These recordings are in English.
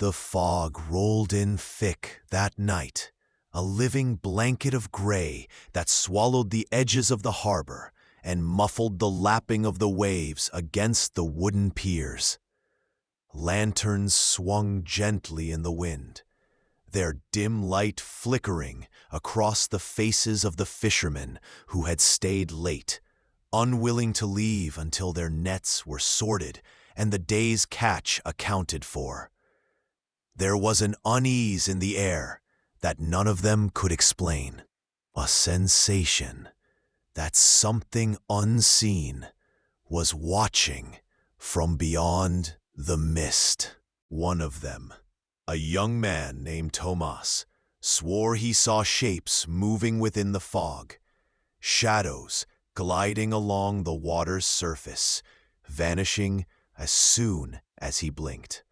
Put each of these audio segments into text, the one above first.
The fog rolled in thick that night, a living blanket of gray that swallowed the edges of the harbor and muffled the lapping of the waves against the wooden piers. Lanterns swung gently in the wind, their dim light flickering across the faces of the fishermen who had stayed late, unwilling to leave until their nets were sorted and the day's catch accounted for. There was an unease in the air that none of them could explain, a sensation that something unseen was watching from beyond the mist. One of them, a young man named Tomas, swore he saw shapes moving within the fog, shadows gliding along the water's surface, vanishing as soon as he blinked.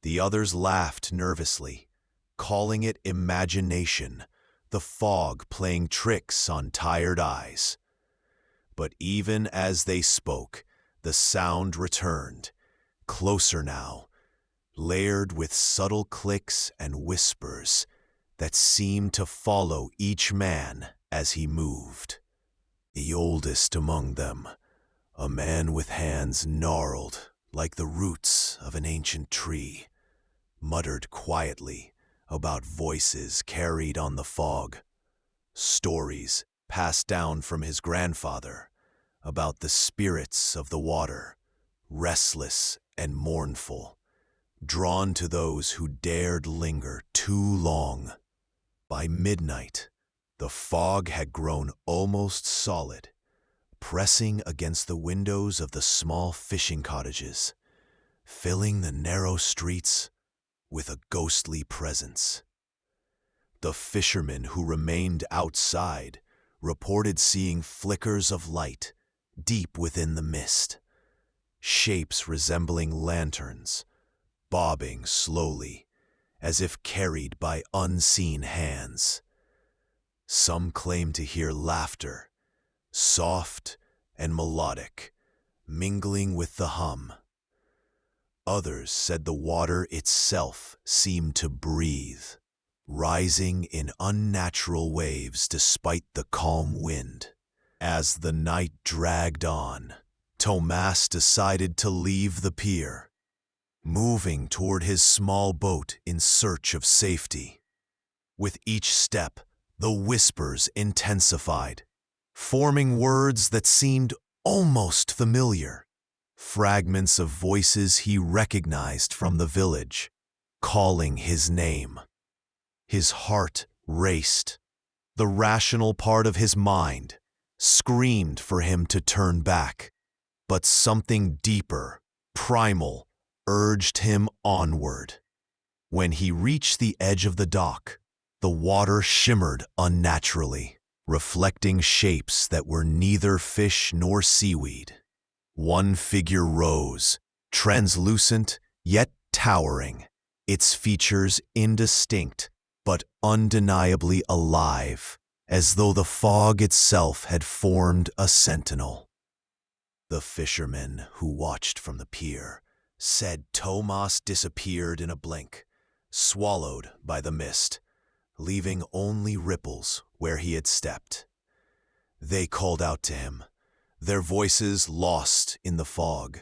The others laughed nervously, calling it imagination, the fog playing tricks on tired eyes. But even as they spoke, the sound returned, closer now, layered with subtle clicks and whispers that seemed to follow each man as he moved. The oldest among them, a man with hands gnarled like the roots of an ancient tree, muttered quietly about voices carried on the fog, stories passed down from his grandfather about the spirits of the water, restless and mournful, drawn to those who dared linger too long. By midnight, the fog had grown almost solid, pressing against the windows of the small fishing cottages, filling the narrow streets with a ghostly presence. The fishermen who remained outside reported seeing flickers of light deep within the mist, shapes resembling lanterns, bobbing slowly as if carried by unseen hands. Some claimed to hear laughter, soft and melodic, mingling with the hum. Others said the water itself seemed to breathe, rising in unnatural waves despite the calm wind. As the night dragged on, Tomas decided to leave the pier, moving toward his small boat in search of safety. With each step, the whispers intensified, forming words that seemed almost familiar. Fragments of voices he recognized from the village, calling his name. His heart raced. The rational part of his mind screamed for him to turn back, but something deeper, primal, urged him onward. When he reached the edge of the dock, the water shimmered unnaturally, reflecting shapes that were neither fish nor seaweed. One figure rose, translucent yet towering, its features indistinct but undeniably alive, as though the fog itself had formed a sentinel. The fishermen who watched from the pier said Tomas disappeared in a blink, swallowed by the mist, leaving only ripples where he had stepped. They called out to him, their voices lost in the fog,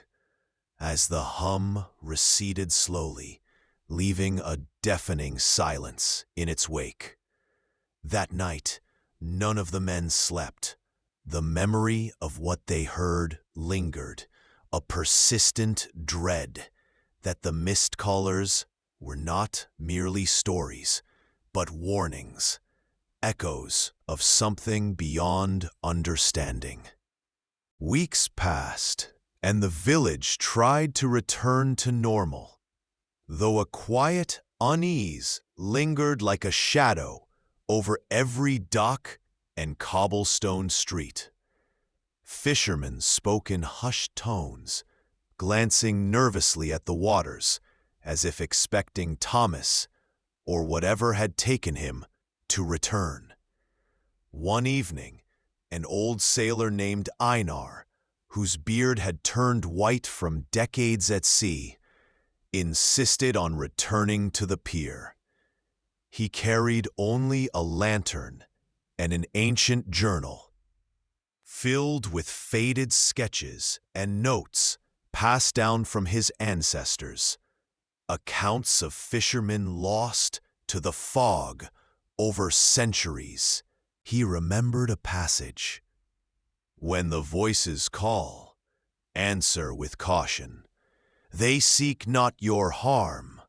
as the hum receded slowly, leaving a deafening silence in its wake. That night, none of the men slept. The memory of what they heard lingered, a persistent dread that the mist callers were not merely stories, but warnings, echoes of something beyond understanding. Weeks passed, and the village tried to return to normal, though a quiet unease lingered like a shadow over every dock and cobblestone street. Fishermen spoke in hushed tones, glancing nervously at the waters, as if expecting Thomas, or whatever had taken him, to return. One evening, an old sailor named Einar, whose beard had turned white from decades at sea, insisted on returning to the pier. He carried only a lantern and an ancient journal, filled with faded sketches and notes passed down from his ancestors, accounts of fishermen lost to the fog over centuries. He remembered a passage: "When the voices call, answer with caution. They seek not your harm,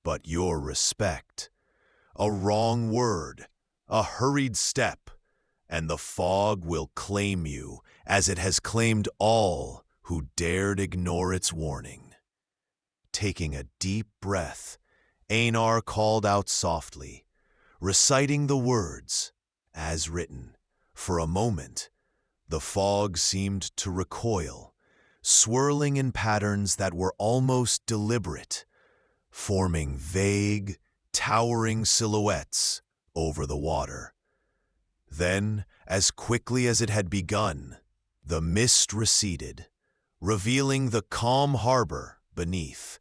but your respect. A wrong word, a hurried step, and the fog will claim you as it has claimed all who dared ignore its warning." Taking a deep breath, Einar called out softly, reciting the words as written. For a moment, the fog seemed to recoil, swirling in patterns that were almost deliberate, forming vague, towering silhouettes over the water. Then, as quickly as it had begun, the mist receded, revealing the calm harbor beneath.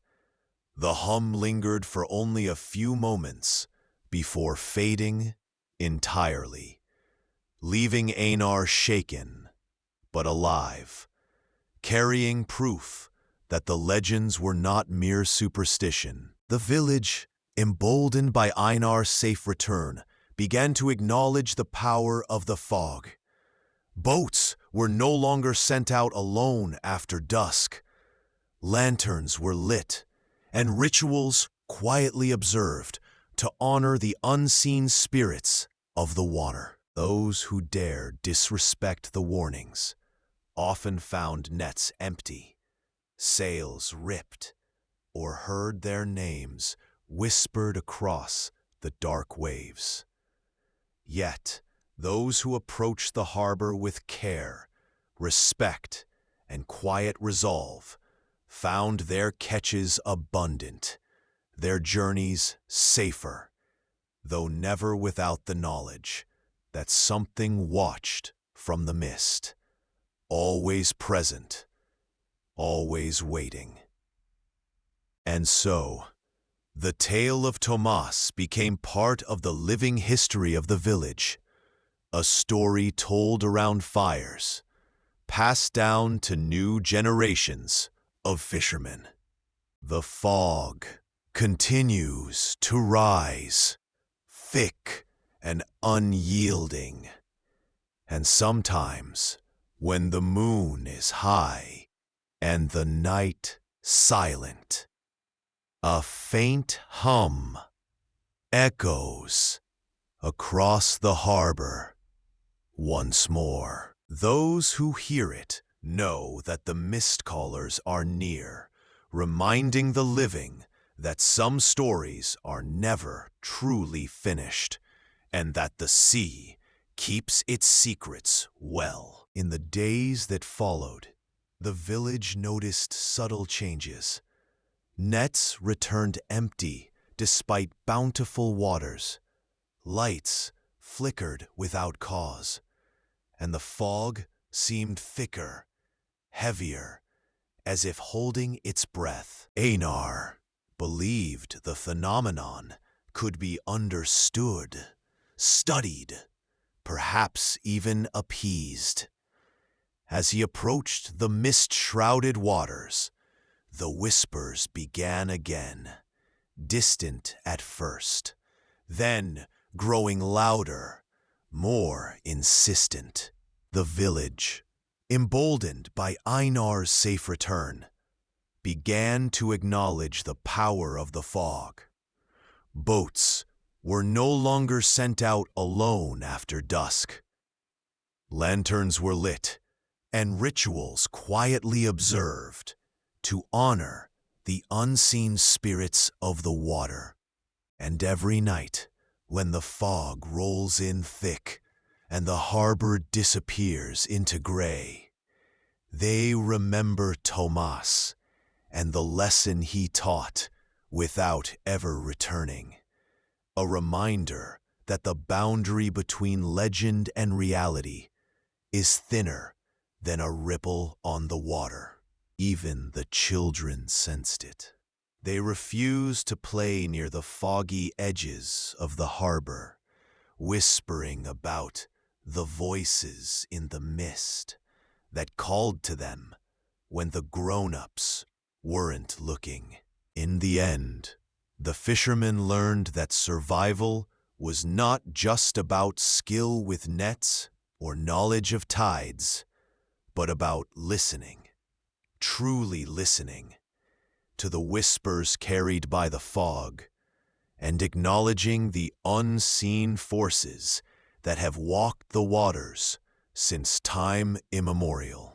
The hum lingered for only a few moments before fading entirely, leaving Einar shaken but alive, carrying proof that the legends were not mere superstition. The village, emboldened by Einar's safe return, began to acknowledge the power of the fog. Boats were no longer sent out alone after dusk. Lanterns were lit, and rituals quietly observed to honor the unseen spirits of the water. Those who dared disrespect the warnings often found nets empty, sails ripped, or heard their names whispered across the dark waves. Yet, those who approached the harbor with care, respect, and quiet resolve found their catches abundant, their journeys safer, though never without the knowledge that something watched from the mist, always present, always waiting. And so, the tale of Tomas became part of the living history of the village, a story told around fires, passed down to new generations of fishermen. The fog continues to rise, thick and unyielding, and sometimes, when the moon is high and the night silent, a faint hum echoes across the harbor once more. Those who hear it know that the mist callers are near, reminding the living that some stories are never truly finished, and that the sea keeps its secrets well. In the days that followed, the village noticed subtle changes. Nets returned empty despite bountiful waters. Lights flickered without cause, and the fog seemed thicker, heavier, as if holding its breath. Einar believed the phenomenon could be understood, studied, perhaps even appeased. As he approached the mist-shrouded waters, the whispers began again, distant at first, then growing louder, more insistent. The village, emboldened by Einar's safe return, began to acknowledge the power of the fog. Boats were no longer sent out alone after dusk. Lanterns were lit, and rituals quietly observed to honor the unseen spirits of the water. And every night, when the fog rolls in thick and the harbor disappears into gray, they remember Tomas and the lesson he taught without ever returning. A reminder that the boundary between legend and reality is thinner than a ripple on the water. Even the children sensed it. They refused to play near the foggy edges of the harbor, whispering about the voices in the mist that called to them when the grown-ups weren't looking. In the end, the fishermen learned that survival was not just about skill with nets or knowledge of tides, but about listening, truly listening, to the whispers carried by the fog, and acknowledging the unseen forces that have walked the waters since time immemorial.